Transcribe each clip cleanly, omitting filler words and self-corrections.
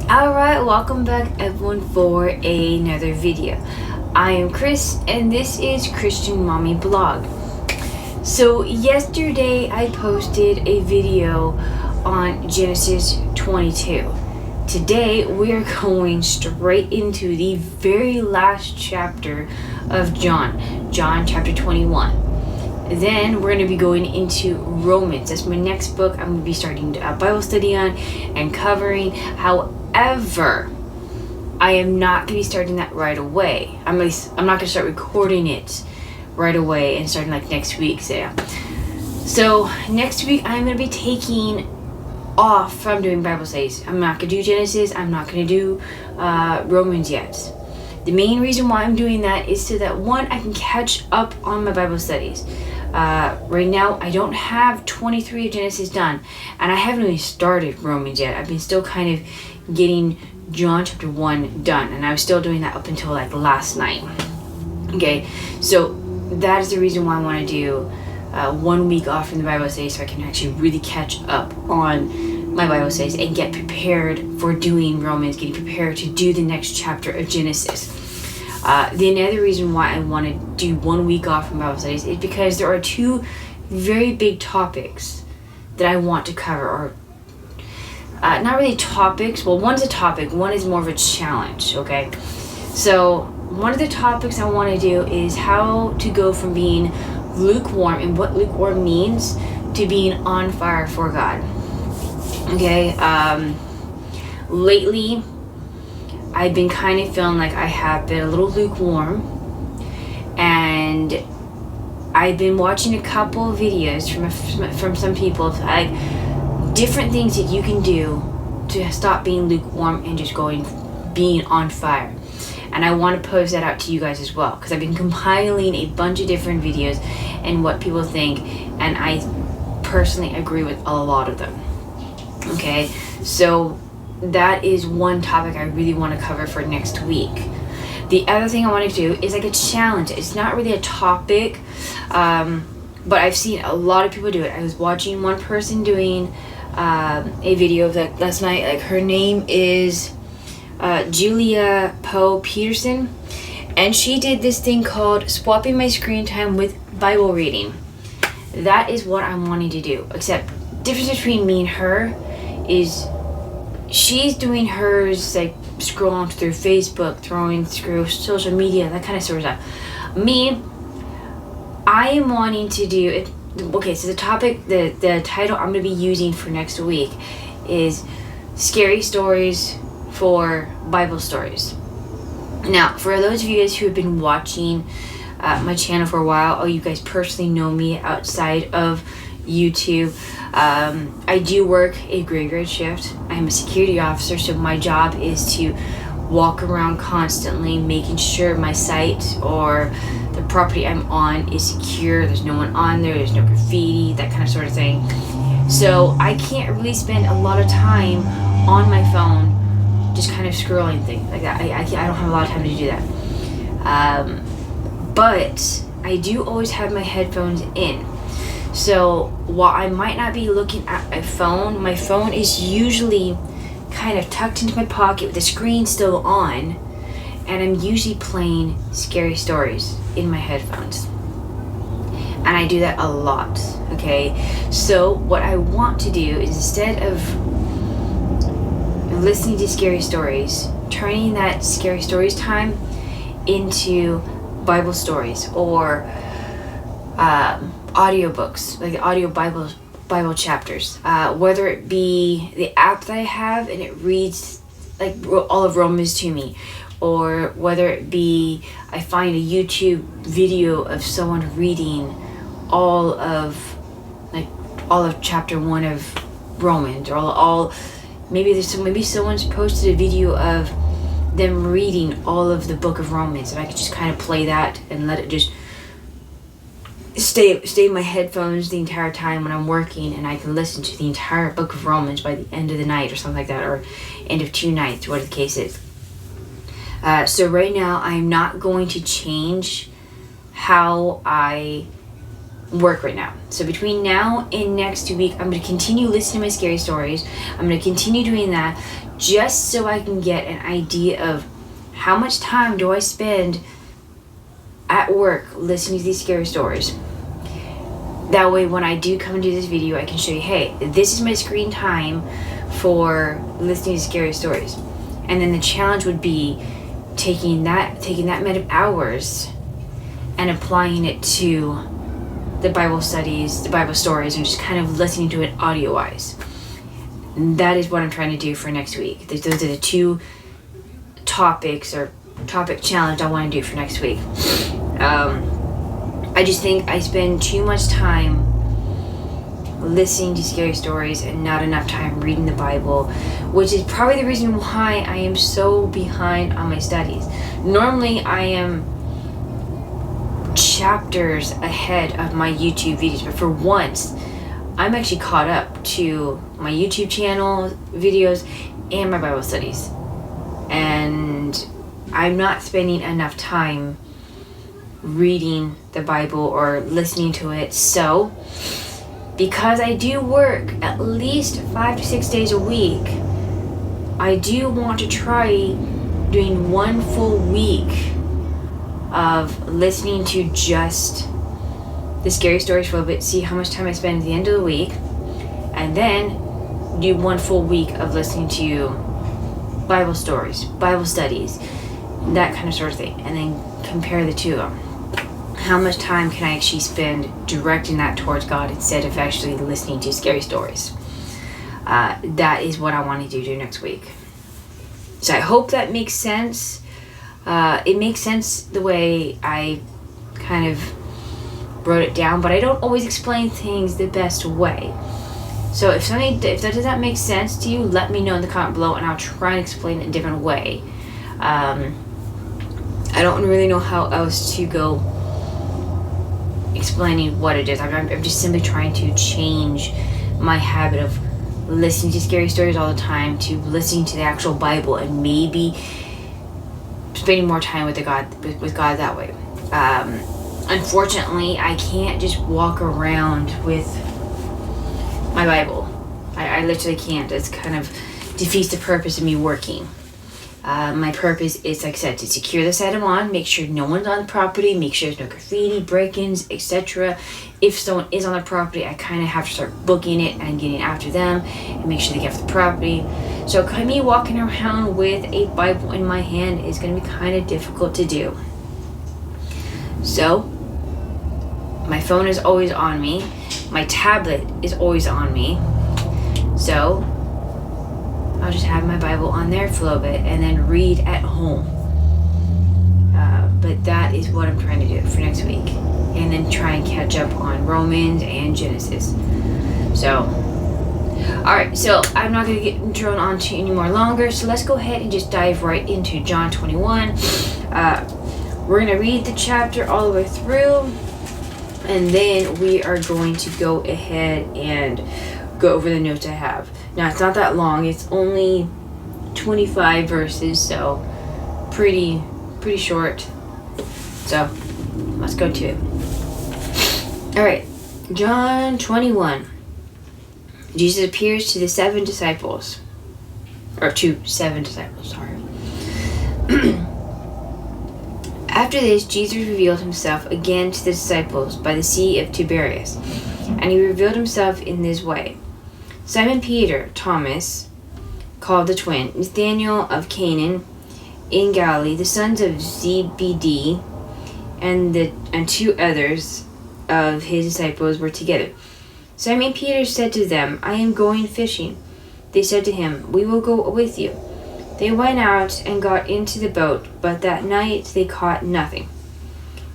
Alright, welcome back everyone for another video. I am Chris and this is Christian Mommy Blog. So yesterday I posted a video on Genesis 22. Today we are going straight into the very last chapter of John chapter 21. Then we're going to be going into Romans. That's my next book I'm going to be starting a Bible study on and covering. However, I am not going to be starting that right away. I'm not going to start recording it right away and starting like next week. So next week I'm going to be taking off from doing Bible studies. I'm not going to do Genesis. I'm not going to do Romans yet. The main reason why I'm doing that is so that one, I can catch up on my Bible studies. Right now, I don't have 23 of Genesis done, and I haven't even started Romans yet. I've been still kind of getting John chapter 1 done, and I was still doing that up until like last night. Okay, so that is the reason why I want to do 1 week off from the Bible studies so I can actually really catch up on my Bible studies and get prepared for doing Romans, getting prepared to do the next chapter of Genesis. The another reason why I want to do 1 week off from Bible studies is because there are two very big topics that I want to cover, or not really topics. Well, one's a topic, one is more of a challenge, okay? So one of the topics I want to do is how to go from being lukewarm and what lukewarm means to being on fire for God. Okay, lately I've been kind of feeling like I have been a little lukewarm, and I've been watching a couple of videos from some people, like different things that you can do to stop being lukewarm and just being on fire. And I want to post that out to you guys as well, because I've been compiling a bunch of different videos and what people think, and I personally agree with a lot of them. Okay, so that is one topic I really want to cover for next week. The other thing I want to do is like a challenge. It's not really a topic, but I've seen a lot of people do it. I was watching one person doing a video of that last night. Like, her name is Julia Poe Peterson, and she did this thing called swapping my screen time with Bible reading. That is what I'm wanting to do, except difference between me and her is she's doing hers like scrolling through Facebook, throwing through social media, that kind of sort of stuff. Me, I am wanting to do it. Okay, so the topic, the title I'm going to be using for next week is Scary Stories for Bible Stories. Now, for those of you guys who have been watching my channel for a while, or you guys personally know me outside of YouTube, I do work a graveyard shift. I'm a security officer, so my job is to walk around constantly making sure my site or the property I'm on is secure, there's no one on there's no graffiti, that kind of sort of thing. So I can't really spend a lot of time on my phone just kind of scrolling things like that. I don't have a lot of time to do that. But I do always have my headphones in. So while I might not be looking at my phone is usually kind of tucked into my pocket with the screen still on, and I'm usually playing scary stories in my headphones. And I do that a lot, okay? So what I want to do is, instead of listening to scary stories, turning that scary stories time into Bible stories or audiobooks, like audio Bible chapters, whether it be the app that I have and it reads like all of Romans to me, or whether it be I find a YouTube video of someone reading all of chapter 1 of Romans, or maybe someone's posted a video of them reading all of the book of Romans, and I could just kind of play that and let it just stay in my headphones the entire time when I'm working, and I can listen to the entire book of Romans by the end of the night or something like that, or end of 2 nights, whatever the case is. So right now I'm not going to change how I work right now. So between now and next week, I'm going to continue listening to my scary stories. I'm going to continue doing that just so I can get an idea of how much time do I spend at work listening to these scary stories. That way, when I do come and do this video, I can show you, hey, this is my screen time for listening to scary stories. And then the challenge would be taking that amount of hours and applying it to the Bible studies, the Bible stories, and just kind of listening to it audio-wise. That is what I'm trying to do for next week. Those are the two topics or topic challenge I want to do for next week. I just think I spend too much time listening to scary stories and not enough time reading the Bible, which is probably the reason why I am so behind on my studies. Normally I am chapters ahead of my YouTube videos, but for once I'm actually caught up to my YouTube channel videos and my Bible studies, and I'm not spending enough time reading the Bible or listening to it. So because I do work at least 5 to 6 days a week, I do want to try doing one full week of listening to just the scary stories for a bit, see how much time I spend at the end of the week, and then do one full week of listening to Bible stories, Bible studies, that kind of sort of thing, and then compare the two of them. How much time can I actually spend directing that towards God instead of actually listening to scary stories? That is what I want to do next week. So I hope that makes sense. It makes sense the way I kind of wrote it down, but I don't always explain things the best way. So if that does not make sense to you, let me know in the comment below, and I'll try and explain it a different way. I don't really know how else to go explaining what it is. I'm just simply trying to change my habit of listening to scary stories all the time to listening to the actual Bible, and maybe spending more time with God that way. Unfortunately, I can't just walk around with my Bible. I literally can't. It's kind of defeats the purpose of me working. My purpose is, like I said, to secure the site I'm on, make sure no one's on the property, make sure there's no graffiti, break-ins, etc. If someone is on the property, I kind of have to start booking it and getting after them and make sure they get off the property. So me walking around with a Bible in my hand is going to be kind of difficult to do. So my phone is always on me. My tablet is always on me. So I'll just have my Bible on there for a little bit and then read at home. But that is what I'm trying to do for next week. And then try and catch up on Romans and Genesis. So, alright, so I'm not going to get drawn on to any more longer. So let's go ahead and just dive right into John 21. We're going to read the chapter all the way through. And then we are going to go ahead and go over the notes I have. Now, it's not that long. It's only 25 verses, so pretty short. So, let's go to it. Alright, John 21. Jesus appears to the 7 disciples. Or to 7 disciples, sorry. After this, Jesus revealed himself again to the disciples by the Sea of Tiberias. And he revealed himself in this way. Simon Peter, Thomas, called the twin, Nathanael of Canaan in Galilee, the sons of Zebedee, and 2 others of his disciples were together. Simon Peter said to them, I am going fishing. They said to him, we will go with you. They went out and got into the boat, but that night they caught nothing.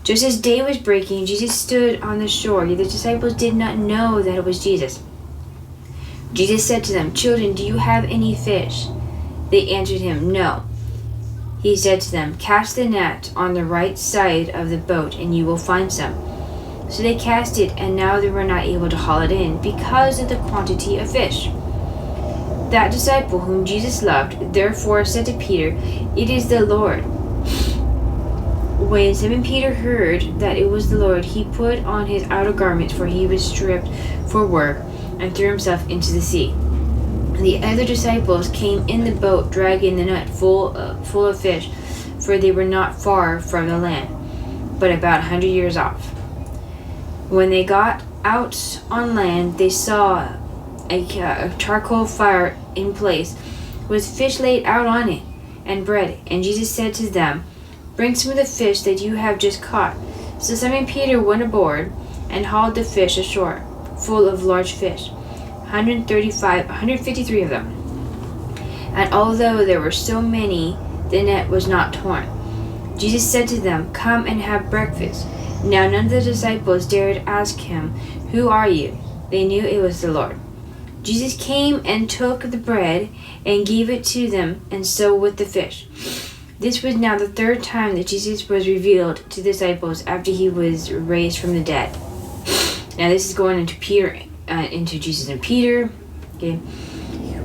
Just as day was breaking, Jesus stood on the shore. Yet the disciples did not know that it was Jesus. Jesus said to them, children, do you have any fish? They answered him, no. He said to them, cast the net on the right side of the boat, and you will find some. So they cast it, and now they were not able to haul it in, because of the quantity of fish. That disciple whom Jesus loved, therefore said to Peter, it is the Lord. When Simon Peter heard that it was the Lord, he put on his outer garments, for he was stripped for work, and threw himself into the sea. The other disciples came in the boat, dragging the net full of fish, for they were not far from the land, but about 100 yards off. When they got out on land, they saw a charcoal fire in place, with fish laid out on it, and bread. And Jesus said to them, "Bring some of the fish that you have just caught." So Simon Peter went aboard and hauled the fish ashore, full of large fish, 153 of them. And although there were so many, the net was not torn. Jesus said to them, "Come and have breakfast." Now none of the disciples dared ask him, "Who are you?" They knew it was the Lord. Jesus came and took the bread and gave it to them, and so with the fish. This was now the third time that Jesus was revealed to the disciples after he was raised from the dead. Now this is going into Jesus and Peter. Okay.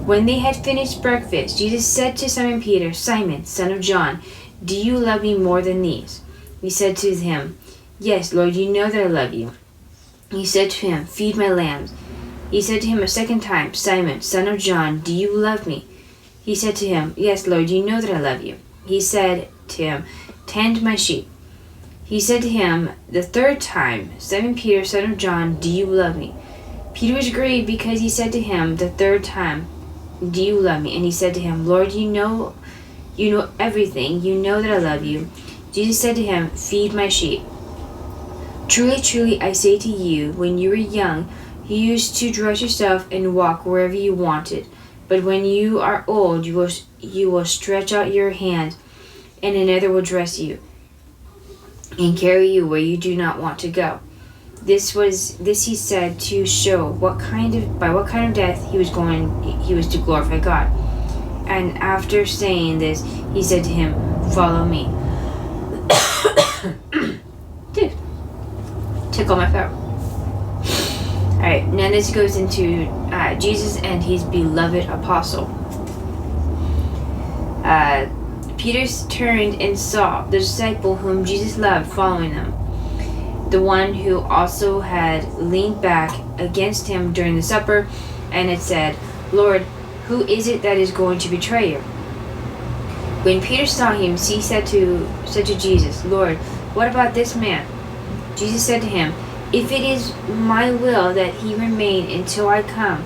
When they had finished breakfast, Jesus said to Simon Peter, "Simon, son of John, do you love me more than these?" He said to him, "Yes, Lord, you know that I love you." He said to him, "Feed my lambs." He said to him a second time, "Simon, son of John, do you love me?" He said to him, "Yes, Lord, you know that I love you." He said to him, "Tend my sheep." He said to him the third time, "Simon Peter, son of John, do you love me?" Peter was grieved because he said to him the third time, "Do you love me?" And he said to him, "Lord, you know everything. You know that I love you." Jesus said to him, "Feed my sheep. Truly, truly, I say to you, when you were young, you used to dress yourself and walk wherever you wanted. But when you are old, you will stretch out your hand, and another will dress you and carry you where you do not want to go." This he said to show by what kind of death he was to glorify God. And after saying this, he said to him, "Follow me." Dude, tickle my throat. Alright, now this goes into Jesus and his beloved apostle. Peter turned and saw the disciple whom Jesus loved following them, the one who also had leaned back against him during the supper and had said, "Lord, who is it that is going to betray you?" When Peter saw him, he said to Jesus, "Lord, what about this man?" Jesus said to him, "If it is my will that he remain until I come,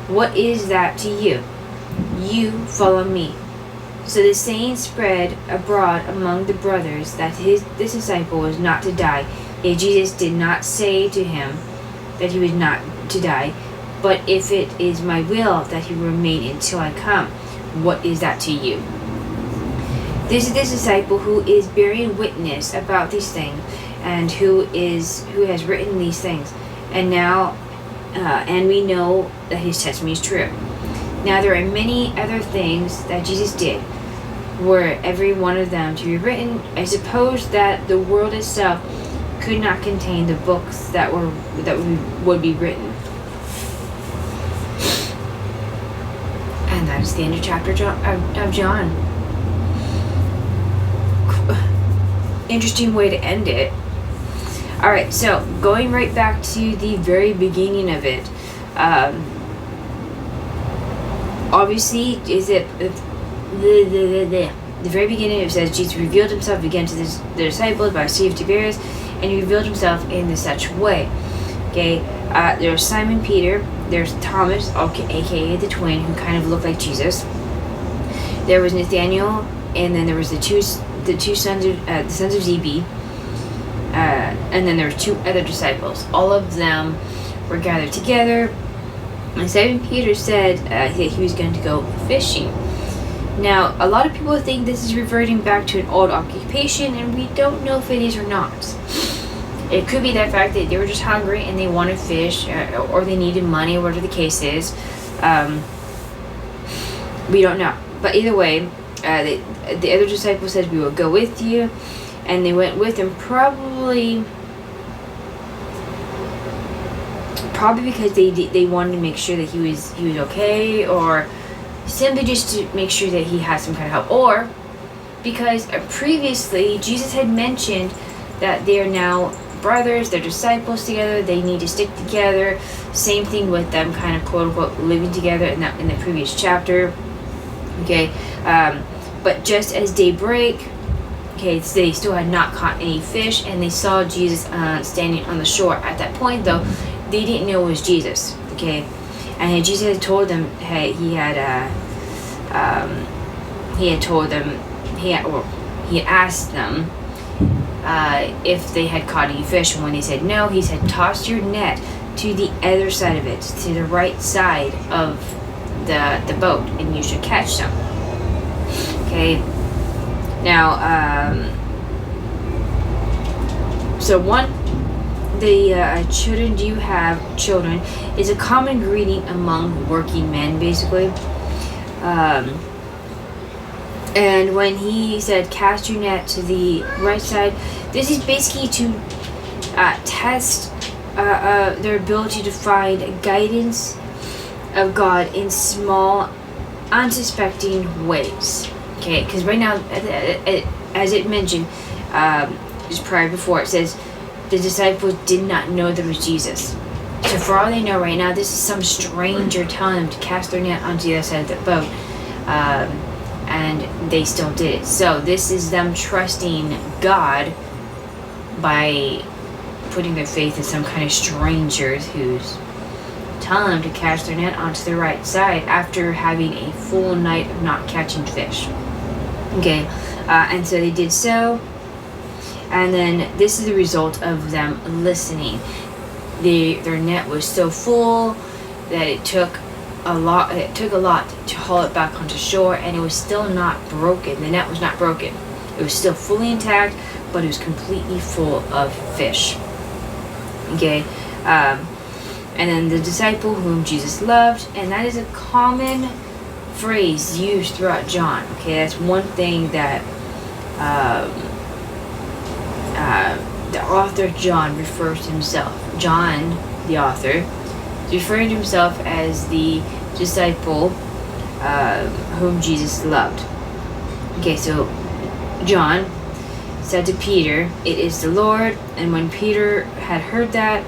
what is that to you? You follow me." So the saying spread abroad among the brothers that this disciple was not to die. Yet Jesus did not say to him that he was not to die, but if it is my will that he remain until I come, what is that to you? This is the disciple who is bearing witness about these things, and who has written these things, and we know that his testimony is true. Now there are many other things that Jesus did, were every one of them to be written. I suppose that the world itself could not contain the books that would be written. And that is the end of chapter of John. Interesting way to end it. Alright, so going right back to the very beginning of it. Obviously, the very beginning it says Jesus revealed himself again to the disciples by the Sea of Tiberias, and he revealed himself in such way. Okay, there's Simon Peter, there's Thomas, aka the twin, who kind of looked like Jesus. There was Nathaniel, and then there was the sons of Zebedee. And then there were two other disciples. All of them were gathered together. And Simon Peter said he was going to go fishing. Now, a lot of people think this is reverting back to an old occupation, and we don't know if it is or not. It could be that fact that they were just hungry and they wanted fish, or they needed money, whatever the case is. We don't know. But either way, the other disciple said, "We will go with you." And they went with him probably because they wanted to make sure that he was okay, or simply just to make sure that he had some kind of help, or because previously Jesus had mentioned that they are now brothers, they're disciples together, they need to stick together. Same thing with them kind of quote unquote living together in the previous chapter. Okay, but just as daybreak, okay, they still had not caught any fish, and they saw Jesus standing on the shore. At that point, though, they didn't know it was Jesus. Okay, and Jesus had told them, hey, he had told them, he had asked them if they had caught any fish, and when they said no, he said, toss your net to the other side of it, to the right side of the boat, and you should catch them. Okay. Now, so the children do have children is a common greeting among working men, basically. And when he said, cast your net to the right side, this is basically to test their ability to find guidance of God in small, unsuspecting ways. Okay, because right now, as it mentioned just prior before, it says the disciples did not know there was Jesus. So for all they know right now, this is some stranger telling them to cast their net onto the other side of the boat. And they still did it. So this is them trusting God by putting their faith in some kind of stranger who's telling them to cast their net onto the right side after having a full night of not catching fish. Okay, and so they did so, and then this is the result of them listening. Their net was so full that it took a lot to haul it back onto shore, and it was still not broken. The net was not broken. It was still fully intact, but it was completely full of fish. Okay, and then the disciple whom Jesus loved, and that is a common phrase used throughout John. Okay, that's one thing that the author John refers to himself. John, the author, is referring to himself as the disciple whom Jesus loved. Okay, so John said to Peter, "It is the Lord." And when Peter had heard that,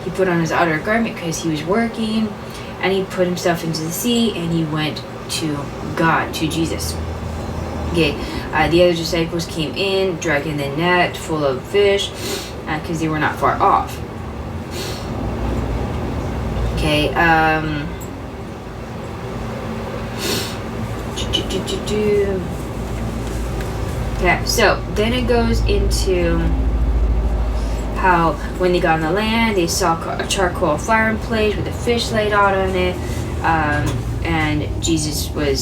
he put on his outer garment because he was working, and he put himself into the sea, and he went to God, to Jesus. Okay, the other disciples came in, dragging the net full of fish, because they were not far off. Okay, okay, so then it goes into how when they got on the land, they saw a charcoal fireplace with a fish laid out on it, and Jesus was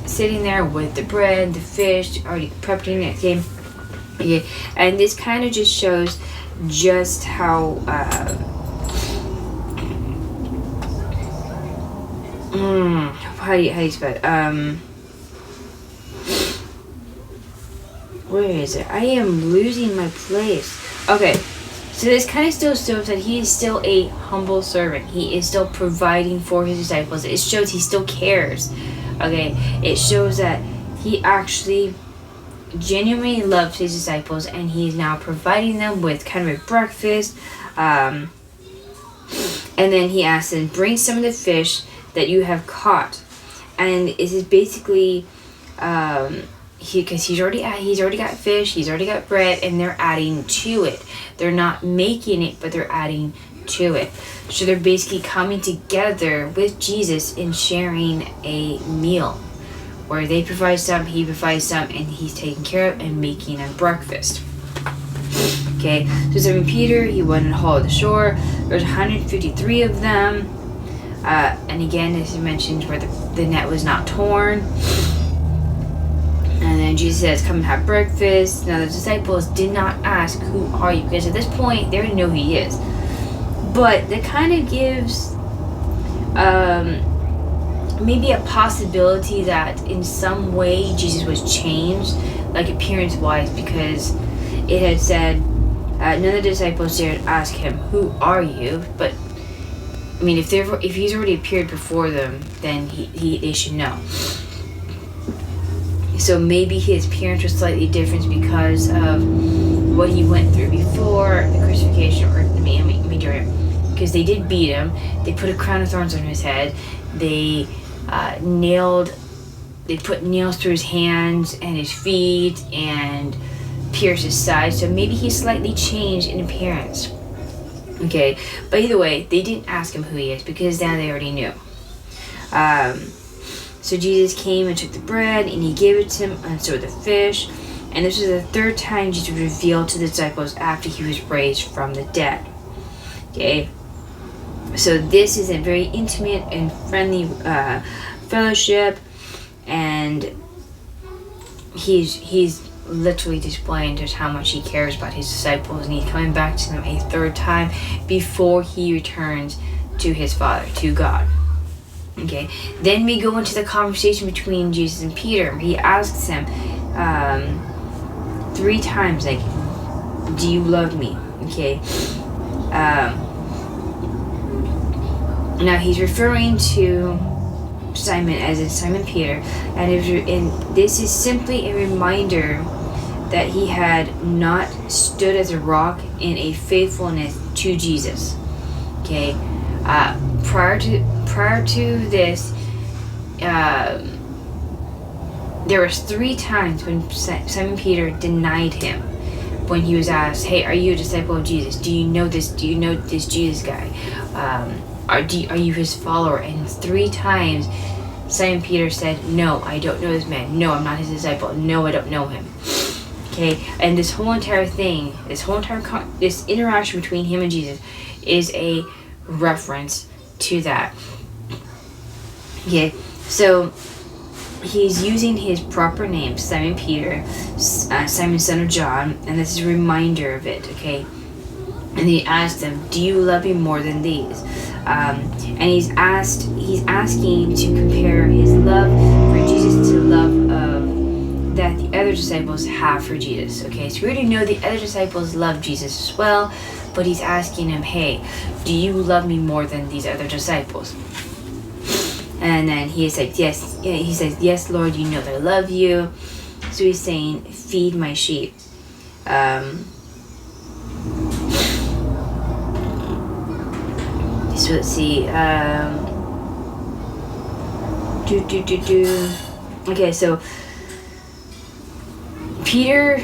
sitting there with the bread, the fish, already prepped in it. Okay, and this kind of just shows just how how do you spell it? Where is it? I am losing my place. Okay, so this kind of still shows that he is still a humble servant. He is still providing for his disciples. It shows he still cares. Okay, it shows that he actually genuinely loves his disciples, and he is now providing them with kind of a breakfast. And then he asks them, bring some of the fish that you have caught. And this is basically because he's already got fish, he's already got bread, and they're adding to it. They're not making it, but they're adding to it. So they're basically coming together with Jesus and sharing a meal where they provide some, he provides some, and he's taking care of and making a breakfast. Okay, so Simon Peter, he went and hauled the shore. There's 153 of them. And again, as you mentioned, where the net was not torn. And then Jesus says, come and have breakfast. Now the disciples did not ask, who are you? Because at this point, they already know who he is. But that kind of gives maybe a possibility that in some way Jesus was changed, like appearance-wise, because it had said, none of the disciples dared ask him, who are you? But I mean, if he's already appeared before them, then they should know. So maybe his appearance was slightly different because of what he went through before the crucifixion, or because they did beat him. They put a crown of thorns on his head. They put nails through his hands and his feet and pierced his side. So maybe he's slightly changed in appearance. Okay, but either way, they didn't ask him who he is because now they already knew. So Jesus came and took the bread and he gave it to him, and so the fish. And this was the third time Jesus revealed to the disciples after he was raised from the dead. Okay, so this is a very intimate and friendly fellowship, and he's literally displaying just how much he cares about his disciples, and he's coming back to them a third time before he returns to his Father, to God. Okay, then we go into the conversation between Jesus and Peter. He asks him 3 times, like, do you love me? Okay, now he's referring to Simon as in Simon Peter, and this is simply a reminder that he had not stood as a rock in a faithfulness to Jesus. Okay, prior to this, there was 3 times when Simon Peter denied him when he was asked, "Hey, are you a disciple of Jesus? Do you know this? Do you know this Jesus guy? Are you his follower?" And 3 times Simon Peter said, "No, I don't know this man. No, I'm not his disciple. No, I don't know him." Okay, and this whole entire thing, this interaction between him and Jesus is a reference to that. Okay, so he's using his proper name, Simon Peter, Simon son of John, and this is a reminder of it. Okay, and he asked him, "Do you love me more than these?" And he's asking to compare his love for Jesus to the love that the other disciples have for Jesus. Okay, so we already know the other disciples love Jesus as well, but he's asking him, "Hey, do you love me more than these other disciples?" And then he said, "Yes." He says, "Yes, Lord, you know that I love you." So he's saying, "Feed my sheep." So let's see. Okay, so Peter,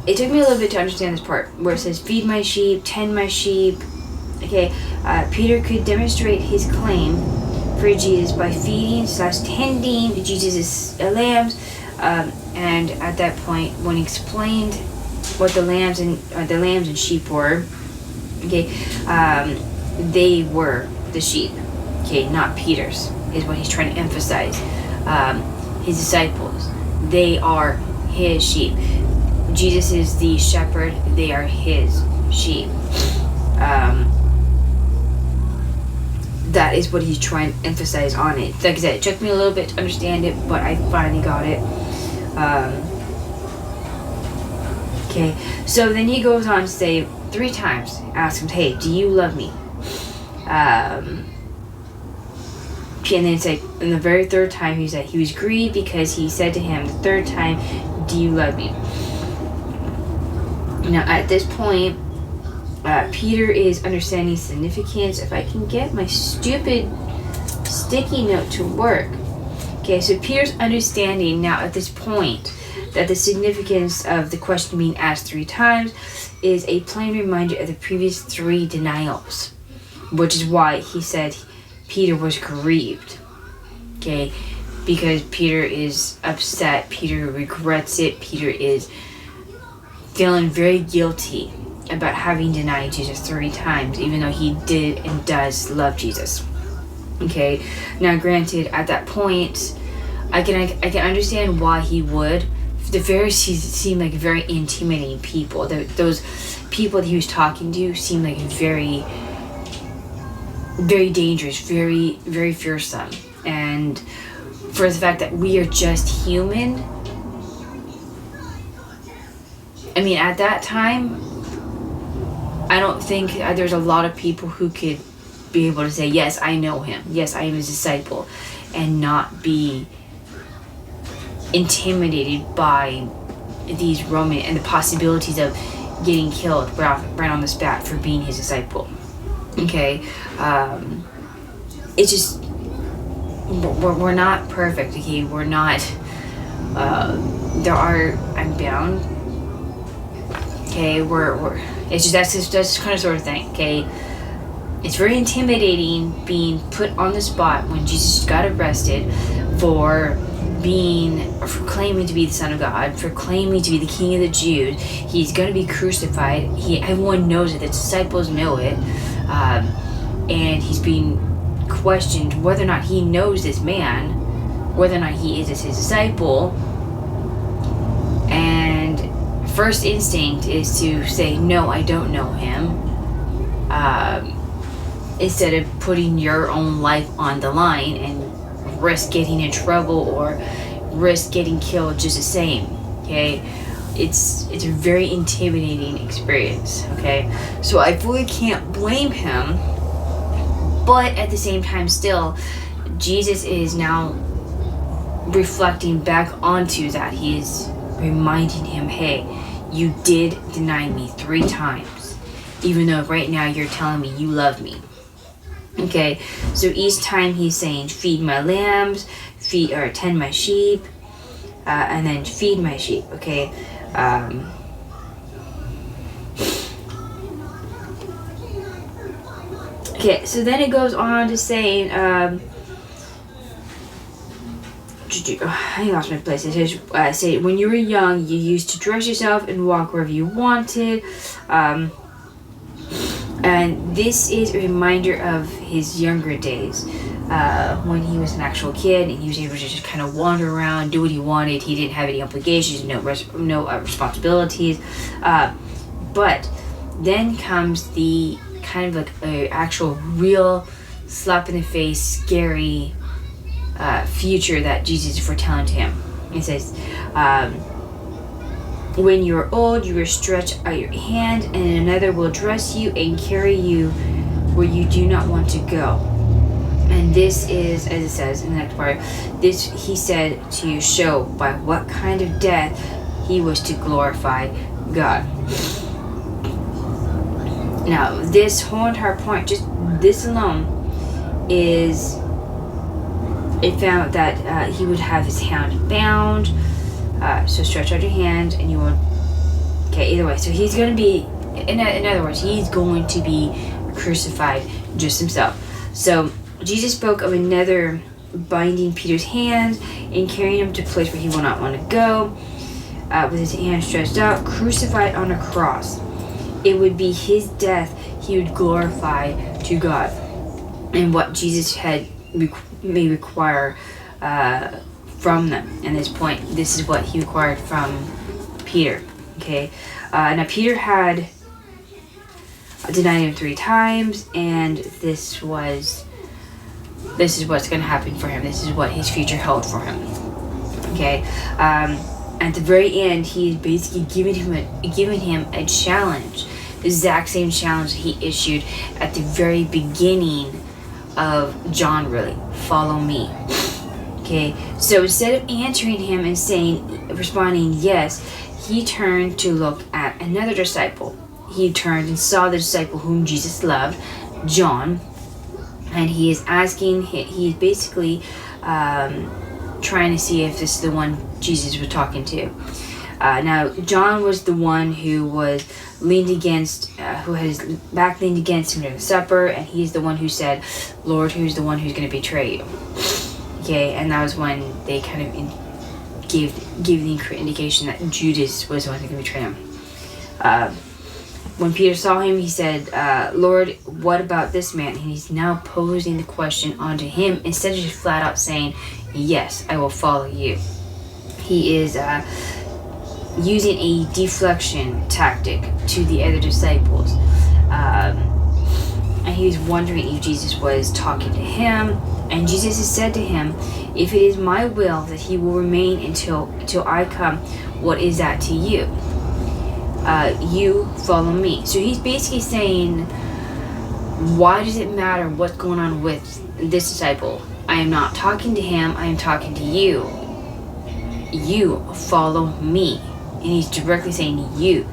it took me a little bit to understand this part where it says, "Feed my sheep, tend my sheep." Okay, Peter could demonstrate his claim for Jesus by feeding/tending Jesus' lambs, and at that point, when he explained what the lambs and sheep were, okay, they were the sheep, okay, not Peter's, is what he's trying to emphasize. His disciples, they are his sheep. Jesus is the shepherd, they are his sheep. That is what he's trying to emphasize on it. Like I said, it took me a little bit to understand it, but I finally got it. Okay, so then he goes on to say 3 times, ask him, "Hey, do you love me?" And then say, in the very 3rd time, he said he was grieved because he said to him the 3rd time, "Do you love me?" Now at this point, Peter is understanding significance. If I can get my stupid sticky note to work. Okay, so Peter's understanding now at this point that the significance of the question being asked 3 times is a plain reminder of the previous 3 denials, which is why he said Peter was grieved. Okay, because Peter is upset, Peter regrets it, Peter is feeling very guilty about having denied Jesus 3 times, even though he did and does love Jesus. Okay, now granted, at that point, I can understand why he would. The Pharisees seemed like very intimidating people. Those people that he was talking to seemed like very, very dangerous, very, very fearsome. And for the fact that we are just human, I mean, at that time, I don't think there's a lot of people who could be able to say, "Yes, I know him. Yes, I am his disciple," and not be intimidated by these Roman and the possibilities of getting killed right on the spot for being his disciple. Okay, it's just we're not perfect. Okay, we're not. I'm bound. Okay, we're. It's just that's kind of sort of thing. Okay, it's very intimidating being put on the spot when Jesus got arrested for claiming to be the Son of God, for claiming to be the King of the Jews. He's going to be crucified. Everyone knows it. The disciples know it, and he's being questioned whether or not he knows this man, whether or not he is his disciple. And first instinct is to say, no, I don't know him, instead of putting your own life on the line and risk getting in trouble or risk getting killed just the same. Okay, it's a very intimidating experience. Okay, so I fully can't blame him, but at the same time, still, Jesus is now reflecting back onto that. He is reminding him, hey, you did deny me 3 times, even though right now you're telling me you love me. Okay, so each time he's saying, feed my lambs, tend my sheep, and then feed my sheep. Okay, okay. So then it goes on to saying, I lost my place. It says, say, when you were young, you used to dress yourself and walk wherever you wanted. And this is a reminder of his younger days, when he was an actual kid and he was able to just kind of wander around, do what he wanted. He didn't have any obligations, no responsibilities. But then comes the kind of like a actual real slap in the face, scary future that Jesus is foretelling to him. It says, when you are old, you will stretch out your hand, and another will dress you and carry you where you do not want to go. And this is, as it says in the next part, this he said to show by what kind of death he was to glorify God. Now, this whole entire point, just this alone, is it found that he would have his hand bound. So stretch out your hand and you will, okay, either way. So he's going to be, in other words, he's going to be crucified just himself. So Jesus spoke of another binding Peter's hands and carrying him to a place where he will not want to go, with his hand stretched out, crucified on a cross. It would be his death he would glorify to God. And what Jesus may require from them. And this point, this is what he required from Peter. Okay, now Peter had denied him 3 times, and this is what's going to happen for him. This is what his future held for him. Okay, at the very end, he's basically giving him a challenge, the exact same challenge he issued at the very beginning of John. Really, follow me. Okay, so instead of answering him and responding yes, he turned to look at another disciple. He turned and saw the disciple whom Jesus loved, John, and he's basically trying to see if this is the one Jesus was talking to. Now, John was the one who was leaned against, who had his back leaned against him during the supper, and he's the one who said, Lord, who's the one who's going to betray you? Okay, and that was when they kind of gave the indication that Judas was the one who could betray him. When Peter saw him, he said, Lord, what about this man? And he's now posing the question onto him instead of just flat out saying, yes, I will follow you. He is using a deflection tactic to the other disciples. And he was wondering if Jesus was talking to him. And Jesus has said to him, if it is my will that he will remain until I come, what is that to you? You follow me. So he's basically saying, why does it matter what's going on with this disciple? I am not talking to him, I am talking to you. you follow me. And he's directly saying you.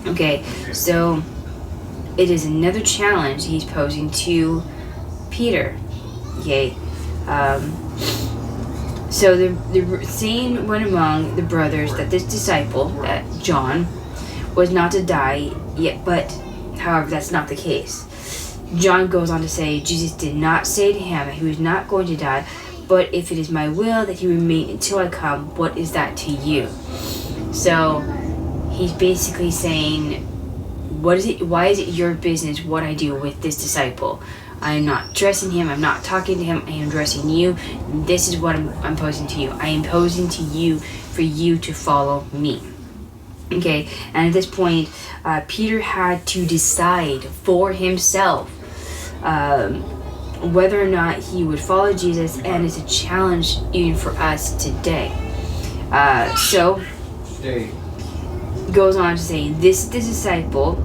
Okay, so it is another challenge he's posing to Peter. Okay, so the saying went among the brothers that this disciple, that John, was not to die yet, but however, that's not the case. John goes on to say, Jesus did not say to him that he was not going to die, but if it is my will that he remain until I come, what is that to you? So he's basically saying, what is it? Why is it your business what I do with this disciple? I am not addressing him. I'm not talking to him. I am addressing you. This is what I'm posing to you. I am posing to you for you to follow me. Okay, and at this point, Peter had to decide for himself whether or not he would follow Jesus, and it's a challenge even for us today. So, goes on to say, this disciple,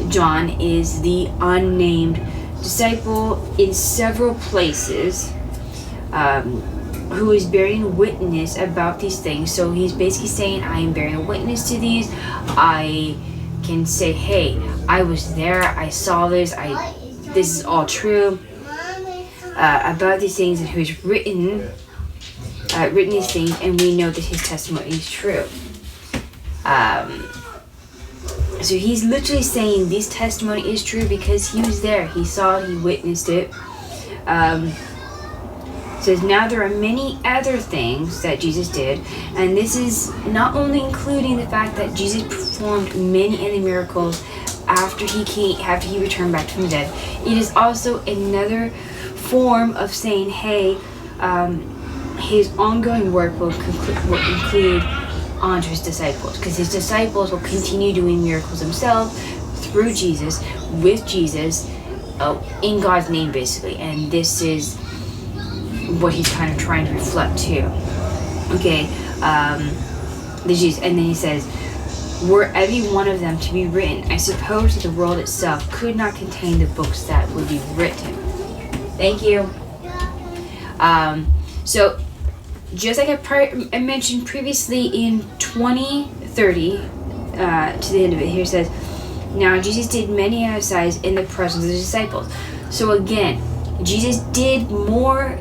John, is the unnamed disciple in several places, who is bearing witness about these things. So he's basically saying, I am bearing witness to these. I can say, hey, I was there, I saw this, this is all true about these things, and who's written these things, and we know that his testimony is true. So he's literally saying this testimony is true because he was there, he saw it, he witnessed it. Says, now there are many other things that Jesus did, and this is not only including the fact that Jesus performed many other miracles after he returned back from the dead. It is also another form of saying, hey, his ongoing work will include onto his disciples, because his disciples will continue doing miracles themselves through Jesus, with Jesus, in God's name, basically. And this is what he's kind of trying to reflect to. Okay, the Jesus, and then he says, were every one of them to be written, I suppose that the world itself could not contain the books that would be written. Thank you. So, just like I mentioned previously in 20:30, to the end of it, here it says, now Jesus did many other signs in the presence of the disciples. So again, Jesus did more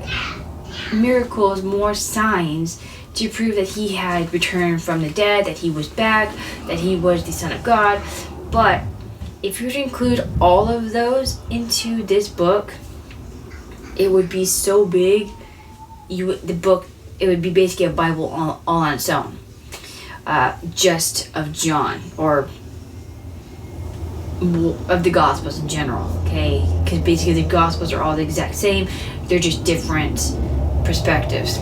miracles, more signs to prove that he had returned from the dead, that he was back, that he was the Son of God. But if you were to include all of those into this book, it would be so big. It would be basically a Bible all on its own, just of John, or of the Gospels in general, okay? Because basically the Gospels are all the exact same, they're just different perspectives.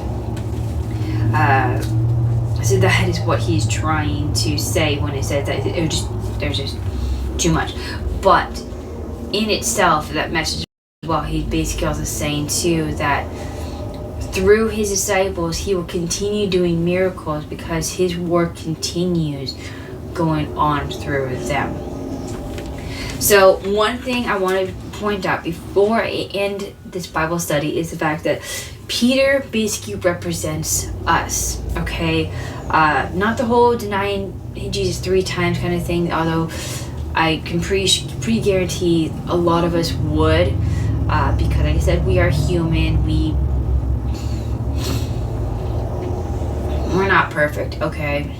So that is what he's trying to say when it says that there's just too much. But in itself, that message, well, he's basically also saying too that through his disciples, he will continue doing miracles because his work continues going on through them. So one thing I want to point out before I end this Bible study is the fact that Peter basically represents us, okay? Not the whole denying Jesus 3 times kind of thing, although I can pretty guarantee a lot of us would, because like I said, we are human, we're not perfect, okay?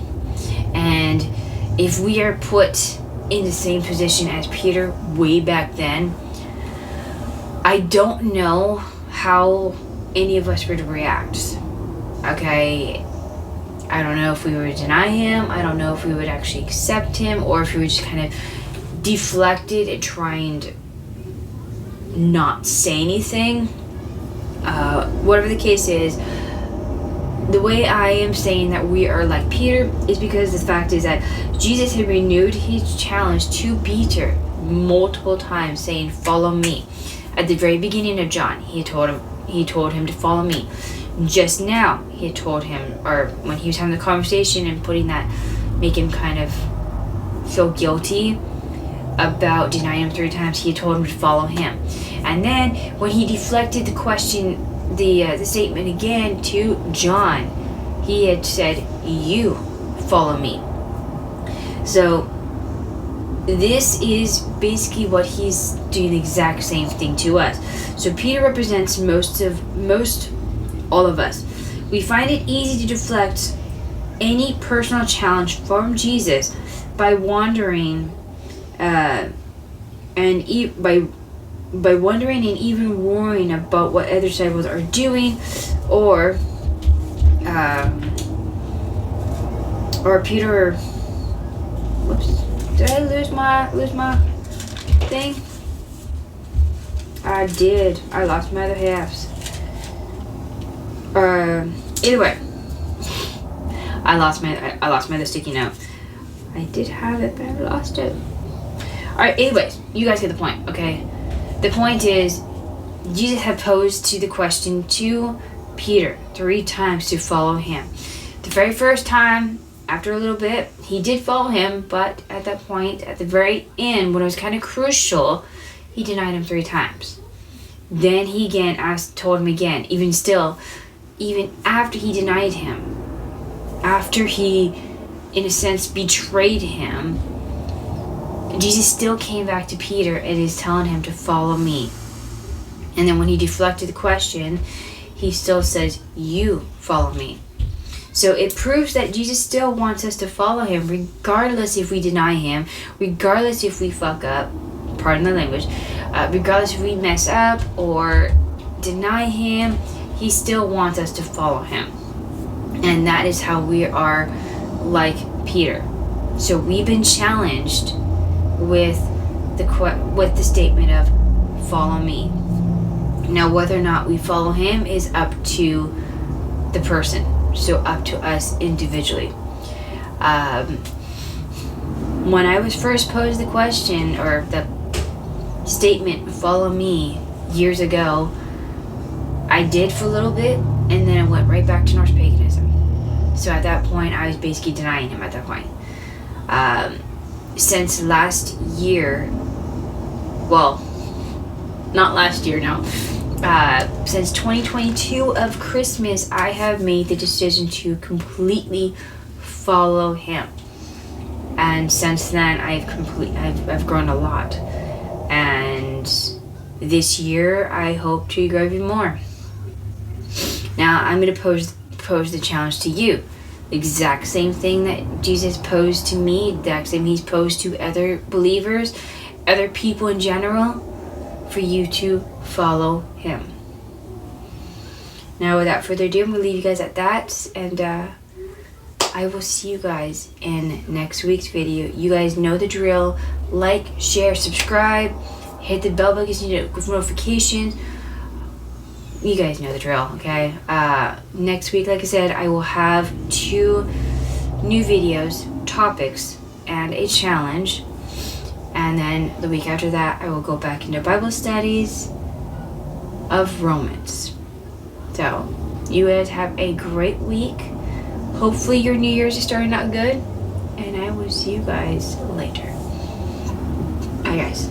And if we are put in the same position as Peter way back then, I don't know how any of us would react, okay? I don't know if we would deny him, I don't know if we would actually accept him, or if we would just kind of deflect it and try and not say anything. Whatever the case is, the way I am saying that we are like Peter is because the fact is that Jesus had renewed his challenge to Peter multiple times, saying, follow me. At the very beginning of John, he told him to follow me. Just now, he had told him, or when he was having the conversation and make him kind of feel guilty about denying him 3 times, he told him to follow him. And then when he deflected the question the statement again to John. He had said, "You follow me." So this is basically what he's doing, the exact same thing to us. So Peter represents most all of us. We find it easy to deflect any personal challenge from Jesus by wondering by wondering and even worrying about what other disciples are doing, or Peter. Whoops! Did I lose my thing? I did. I lost my other halves. Either way, I lost my other sticky note. I did have it, but I lost it. Alright, anyways, you guys get the point, okay? The point is, Jesus had posed the question to Peter 3 times to follow him. The very first time, after a little bit, he did follow him, but at that point, at the very end, when it was kind of crucial, he denied him 3 times. Then he again told him again, even after he denied him, after he, in a sense, betrayed him, Jesus still came back to Peter and is telling him to follow me. And then when he deflected the question, he still says, "You follow me." So it proves that Jesus still wants us to follow him, regardless if we deny him, regardless if we fuck up, pardon the language, regardless if we mess up or deny him, he still wants us to follow him. And that is how we are like Peter. So we've been challenged with the statement of "follow me." Now, whether or not we follow him is up to the person, so up to us individually. When I was first posed the question, or the statement "follow me" years ago, I did for a little bit, and then I went right back to Norse paganism. So at that point, I was basically denying him at that point. Since last year, well, not last year, no. Since 2022 of Christmas, I have made the decision to completely follow him. And since then, I've grown a lot. And this year, I hope to grow even more. Now, I'm going to pose the challenge to you. The exact same thing that Jesus posed to me, the exact same he's posed to other believers, other people in general, for you to follow him. Now, without further ado, I'm going to leave you guys at that, and I will see you guys in next week's video. You guys know the drill. Like, share, subscribe, hit the bell button so you get notifications. You guys know the drill, okay? Next week, like I said, I will have 2 new videos, topics, and a challenge. And then the week after that, I will go back into Bible studies of Romans. So, you guys have a great week. Hopefully your New Year's is starting out good. And I will see you guys later. Bye, guys.